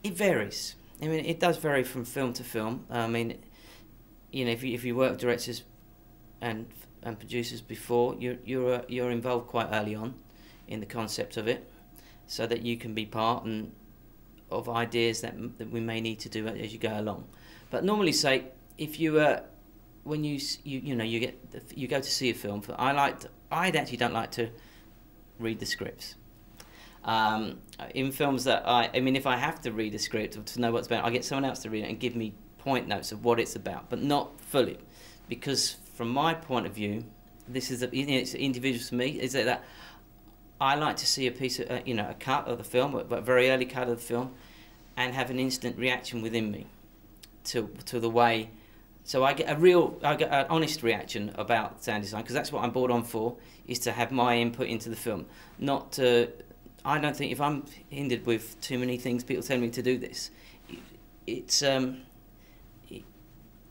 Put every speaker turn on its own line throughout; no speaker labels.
It varies. I mean, it does vary from film to film. I mean, you know, if you work with directors and producers before, you're involved quite early on in the concept of it, so that you can be part of ideas that we may need to do as you go along. But normally, say if you when you know you go to see a film. I actually don't like to read the scripts. In films that I mean, if I have to read a script or to know what's about, I get someone else to read it and give me point notes of what it's about, but not fully, because from my point of view, this is it's individual to me. Is that I like to see a piece of a cut of the film, but a very early cut of the film, and have an instant reaction within me to the way. So I get an honest reaction about sound design, because that's what I'm brought on for, is to have my input into the film, not to. I don't think if I'm hindered with too many things, people telling me to do this, it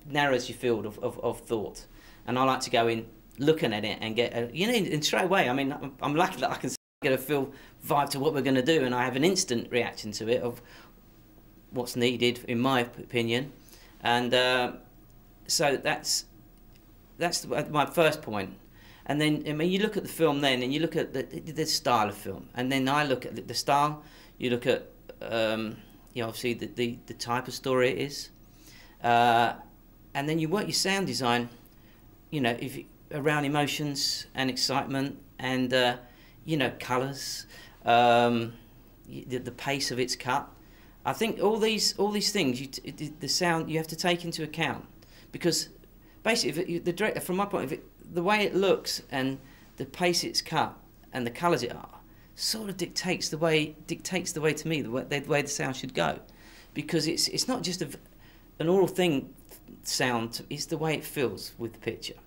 narrows your field of thought. And I like to go in looking at it and get and straight away. I mean, I'm lucky that I can get a feel vibe to what we're going to do, and I have an instant reaction to it of what's needed, in my opinion. And so that's my first point. And then, I mean, you look at the film then, and you look at the style of film, and then I look at the style. You look at, obviously the type of story it is, and then you work your sound design, around emotions and excitement and colours, the pace of its cut. I think all these things, the sound you have to take into account, because basically, the director, from my point of view, the way it looks and the pace it's cut and the colours it are sort of dictates the way to me the way the sound should go, because it's not just an oral thing sound, it's the way it feels with the picture.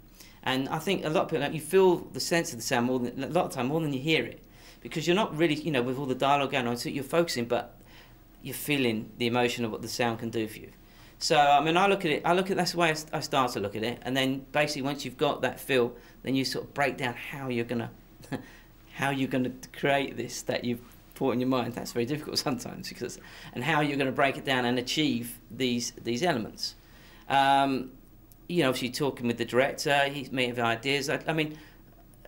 And I think a lot of people, you feel the sense of the sound more than you hear it, because you're not really with all the dialogue going on, so you're focusing, but you're feeling the emotion of what the sound can do for you. So I mean, that's the way I start to look at it, and then basically once you've got that feel, then you sort of break down how you're gonna create this that you've put in your mind. That's very difficult sometimes, and how you're going to break it down and achieve these elements. Obviously talking with the director, he may have ideas. I mean,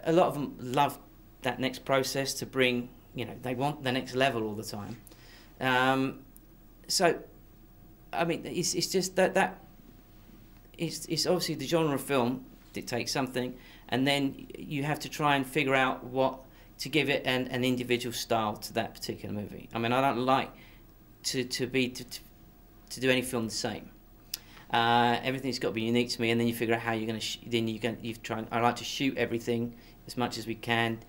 a lot of them love that next process to bring. They want the next level all the time. So. I mean, it's just that it's obviously the genre of film dictates something, and then you have to try and figure out what to give it an individual style to that particular movie. I mean, I don't like to do any film the same. Everything's got to be unique to me, and then you figure out how you're going to. I like to shoot everything as much as we can,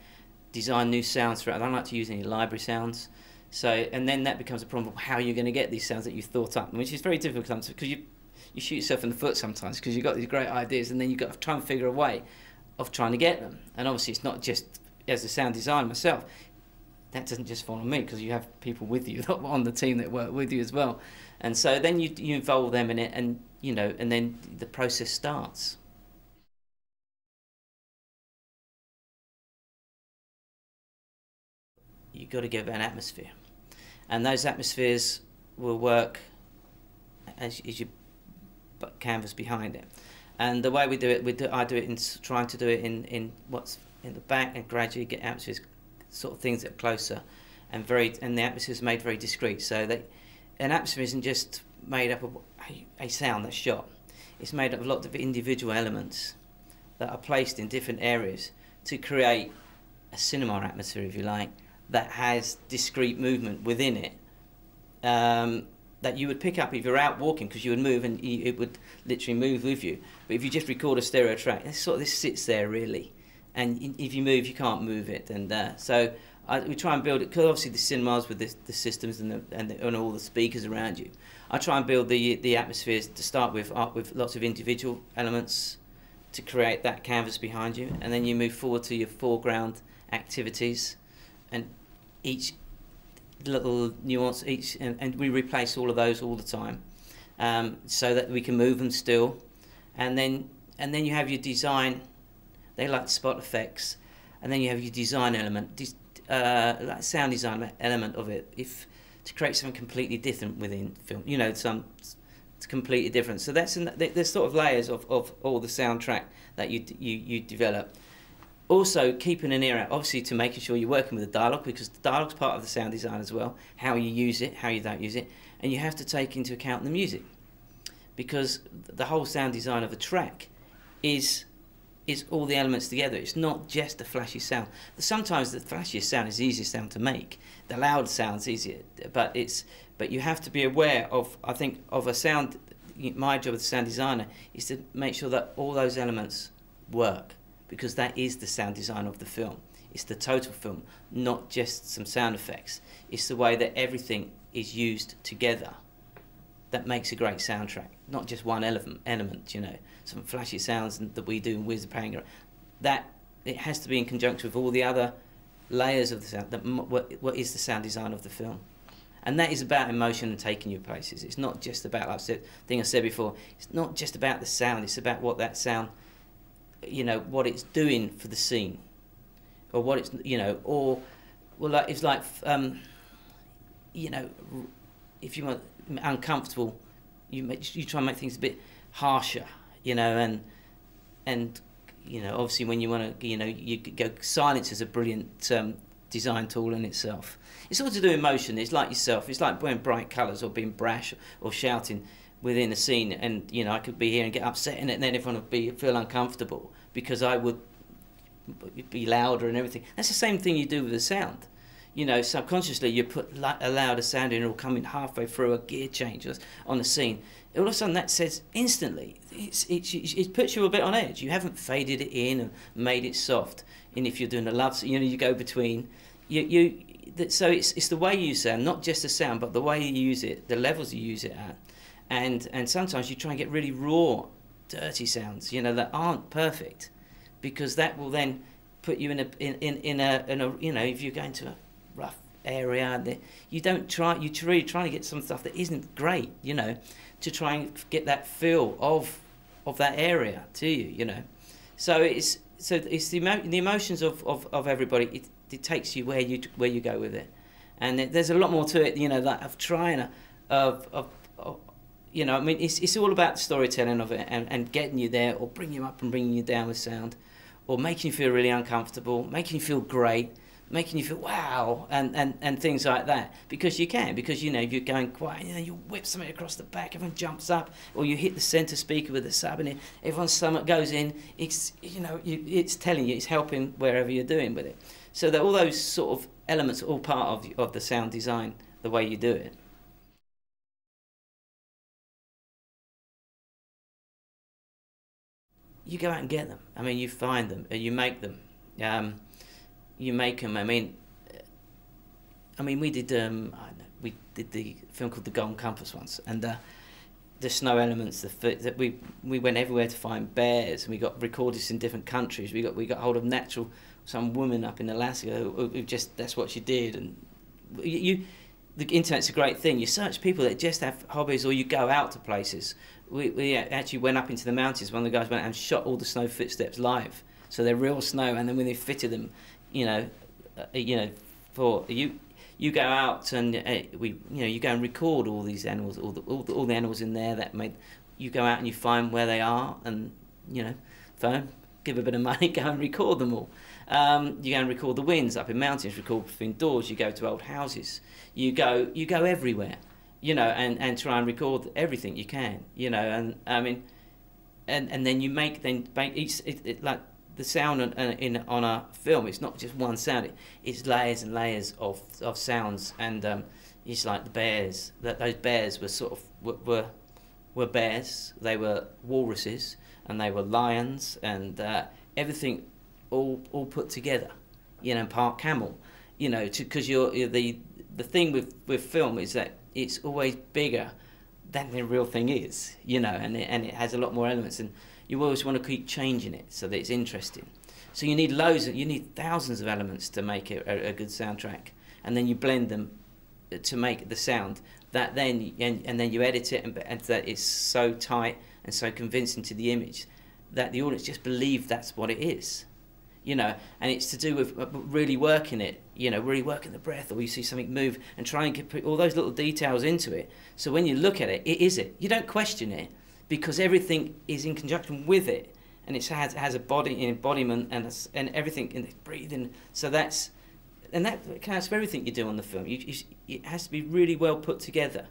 design new sounds for it. I don't like to use any library sounds. So, and then that becomes a problem of how you're going to get these sounds that you've thought up, which is very difficult sometimes, because you shoot yourself in the foot sometimes, because you've got these great ideas, and then you've got to try and figure a way of trying to get them. And obviously it's not just, as a sound designer myself, that doesn't just fall on me, because you have people with you on the team that work with you as well. And so then you involve them in it, and and then the process starts. You've got to give it an atmosphere, and those atmospheres will work as you canvas behind it. And the way we do it, I do it in trying to do it in what's in the back, and gradually get atmospheres, sort of things that are closer, and the atmosphere is made very discreet, so that an atmosphere isn't just made up of a sound that's shot. It's made up of lots of individual elements that are placed in different areas to create a cinema atmosphere, if you like, that has discrete movement within it, that you would pick up if you're out walking, because you would move and it would literally move with you. But if you just record a stereo track, this sits there really, and if you move, you can't move it. And so we try and build it, because obviously the cinemas with the systems and all the speakers around you. I try and build the atmospheres to start with lots of individual elements to create that canvas behind you, and then you move forward to your foreground activities, and each little nuance, and we replace all of those all the time, so that we can move them still, and then you have your design. They like spot effects, and then you have your design element, like sound design element of it, to create something completely different within film. You know, it's completely different. So there's sort of layers of all the soundtrack that you develop. Also, keeping an ear out, obviously, to making sure you're working with the dialogue, because the dialogue's part of the sound design as well. How you use it, how you don't use it, and you have to take into account the music, because the whole sound design of a track is all the elements together. It's not just the flashy sound. Sometimes the flashiest sound is the easiest sound to make. The loud sound's easier, but you have to be aware of, I think, of a sound. My job as a sound designer is to make sure that all those elements work, because that is the sound design of the film. It's the total film, not just some sound effects. It's the way that everything is used together that makes a great soundtrack, not just one element, you know, some flashy sounds that we do in Wizard Panga. That it has to be in conjunction with all the other layers of the sound. What is the sound design of the film? And that is about emotion and taking you places. It's not just about, like I said before, it's not just about the sound, it's about what that sound, you know, what it's doing for the scene, or what it's, you know, or, well, like, it's like, you know, if you want uncomfortable, you try and make things a bit harsher, you know, and you know, obviously when you want to, you know, you go, silence is a brilliant design tool in itself. It's all to do with emotion. It's like yourself. It's like wearing bright colours or being brash or shouting within a scene, and you know, I could be here and get upset in it, and then everyone would feel uncomfortable because I would be louder and everything. That's the same thing you do with the sound. You know, subconsciously you put a louder sound in, and it'll come in halfway through a gear change on the scene. All of a sudden that says instantly, it puts you a bit on edge. You haven't faded it in and made it soft. And if you're doing a love, you know, you go between, so it's the way you sound, not just the sound, but the way you use it, the levels you use it at. And sometimes you try and get really raw, dirty sounds, you know, that aren't perfect, because that will then put you in a you know, if you're going to a rough area, you're really trying to get some stuff that isn't great, you know, to try and get that feel of that area to you, you know. So it's the emotions of everybody. It takes you where you go with it, and there's a lot more to it, you know, that of trying you know, I mean, it's all about the storytelling of it, and getting you there, or bringing you up and bringing you down with sound, or making you feel really uncomfortable, making you feel great, making you feel wow, and things like that, because you can, because, you know, if you're going quiet, you know, you whip something across the back, everyone jumps up, or you hit the centre speaker with the sub, and everyone's stomach goes in. It's, you know, it's telling you, it's helping wherever you're doing with it. So that all those sort of elements are all part of the sound design, the way you do it. You go out and get them. I mean, you find them, you make them. You make them. I mean, we did the film called The Golden Compass once, and the snow elements. That we went everywhere to find bears, and we got recordists in different countries. We got hold of some woman up in Alaska who just, that's what she did. And the internet's a great thing. You search people that just have hobbies, or you go out to places. We actually went up into the mountains. One of the guys went and shot all the snow footsteps live, so they're real snow. And then when they fitted them, you know, for you go out and you go and record all these animals, all the animals in there that made. You go out and you find where they are, and, you know, phone, give a bit of money, go and record them all. You go and record the winds up in mountains, record between doors. You go to old houses. You go everywhere, you know, and try and record everything you can, you know. And I mean, and then you make each like the sound on a film. It's not just one sound. It's layers and layers of sounds. And it's like the bears. Those bears were sort of were bears. They were walruses, and they were lions, and everything all put together, you know, part camel, you know, because you're the thing with film is that it's always bigger than the real thing is, you know, and it has a lot more elements, and you always want to keep changing it so that it's interesting. So you need thousands of elements to make it a good soundtrack, and then you blend them to make the sound that then and then you edit it, and that it's so tight and so convincing to the image that the audience just believe that's what it is. you know, and it's to do with really working it, you know, really working the breath, or you see something move and try and put all those little details into it. So when you look at it, it is it. You don't question it because everything is in conjunction with it, and it has a body embodiment and everything in the breathing. So that counts for everything you do on the film. It has to be really well put together,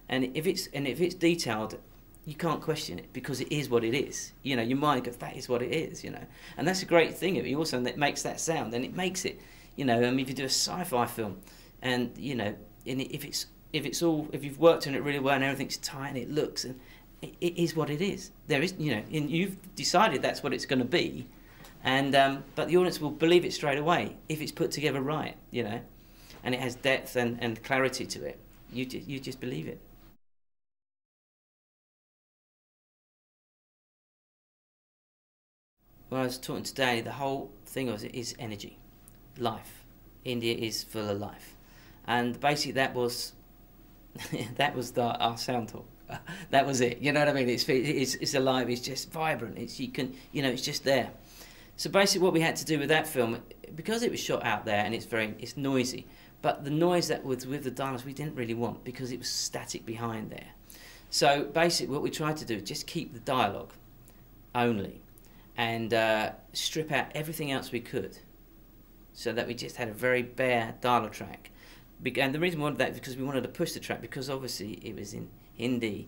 and if it's detailed, you can't question it because it is what it is. You know, your mind goes, that is what it is, you know. And that's a great thing of it also, that makes that sound, and it makes it, you know, I mean, if you do a sci-fi film and, you know, if you've worked on it really well and everything's tight and it looks, and it is what it is. There is, you know, and you've decided that's what it's going to be, and but the audience will believe it straight away if it's put together right, you know, and it has depth and clarity to it. You just believe it. When I was talking today, the whole thing is energy, life. India is full of life, and basically that was our sound talk. That was it. You know what I mean? It's alive. It's just vibrant. It's just there. So basically, what we had to do with that film, because it was shot out there and it's noisy, but the noise that was with the dialogue we didn't really want because it was static behind there. So basically, what we tried to do is just keep the dialogue only, and strip out everything else we could, so that we just had a very bare dialogue track. And the reason we wanted that is because we wanted to push the track, because obviously it was in Hindi.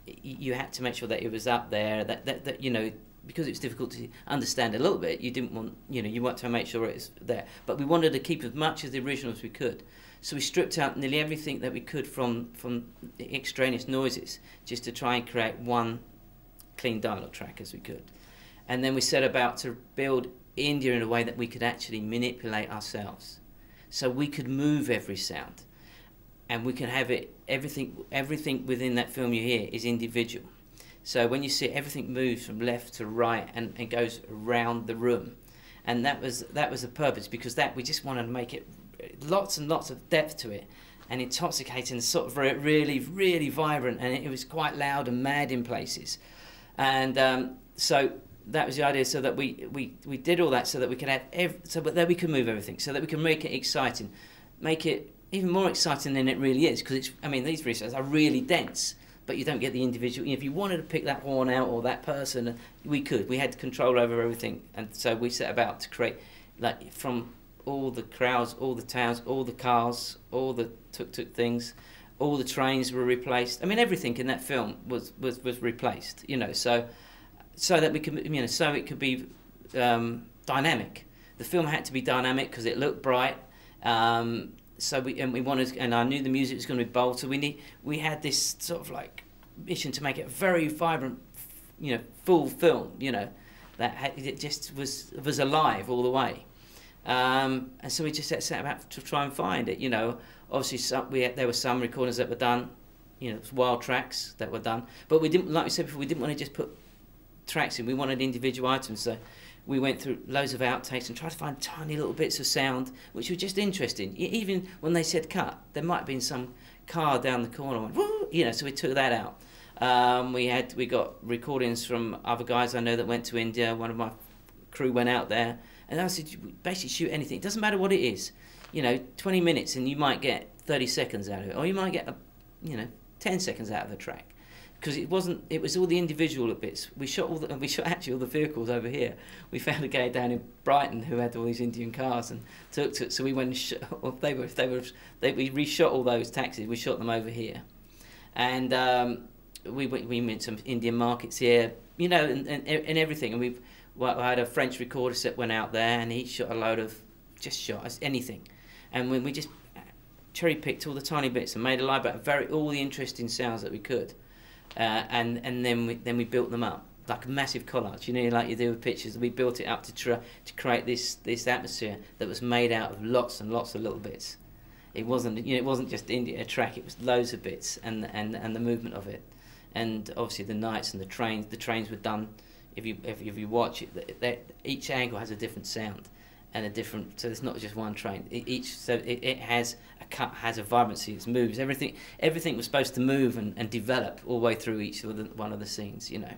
You had to make sure that it was up there, that you know, because it's difficult to understand a little bit, you didn't want, you know, you want to make sure it's there. But we wanted to keep as much of the original as we could. So we stripped out nearly everything that we could from the extraneous noises, just to try and create one clean dialogue track as we could. And then we set about to build India in a way that we could actually manipulate ourselves. So we could move every sound, and we can have it, everything within that film you hear is individual. So when you see it, everything moves from left to right and goes around the room. And that was the purpose, because we just wanted to make it lots and lots of depth to it, and intoxicating, sort of really, really vibrant, and it was quite loud and mad in places. And so that was the idea, so that we did all that so that we could have that we could move everything, so that we can make it exciting, make it even more exciting than it really is, because I mean, these researchers are really dense, but you don't get the individual. If you wanted to pick that horn out or that person, we had control over everything. And so we set about to create, like, from all the crowds, all the towns, all the cars, all the tuk-tuk things, all the trains were replaced. I mean, everything in that film was replaced, you know, so that we could, you know, so it could be dynamic. The film had to be dynamic because it looked bright. So we wanted, and I knew the music was going to be bold. So we had this sort of like mission to make it a very vibrant, you know, full film. You know, it just was alive all the way. And so we just set about to try and find it. You know, obviously there were some recordings that were done, you know, wild tracks that were done, but we didn't, like we said before, we didn't want to just put tracks in. We wanted individual items. So we went through loads of outtakes and tried to find tiny little bits of sound which were just interesting. Even when they said cut, there might have been some car down the corner, went, woo, you know, so we took that out. We got recordings from other guys I know that went to India. One of my crew went out there, and I said, basically shoot anything. It doesn't matter what it is. You know, 20 minutes and you might get 30 seconds out of it, or you might get, 10 seconds out of the track. Because it was all the individual bits. We shot actually all the vehicles over here. We found a guy down in Brighton who had all these Indian cars and took to it. So we went and shot, we reshot all those taxis. We shot them over here, and we went to some Indian markets here, you know, and everything. And I had a French recorder set went out there, and he shot a load of shot anything, and we just cherry picked all the tiny bits and made a library of all the interesting sounds that we could. And then we built them up like a massive collage, you know, like you do with pictures. We built it up to create this atmosphere that was made out of lots and lots of little bits. It wasn't just a track. It was loads of bits and the movement of it, and obviously the nights and the trains. The trains were done. If you watch it, each angle has a different sound and a different. So it's not just one train. It has a cut, has a vibrancy. It moves. Everything was supposed to move and develop all the way through each one of the scenes. You know.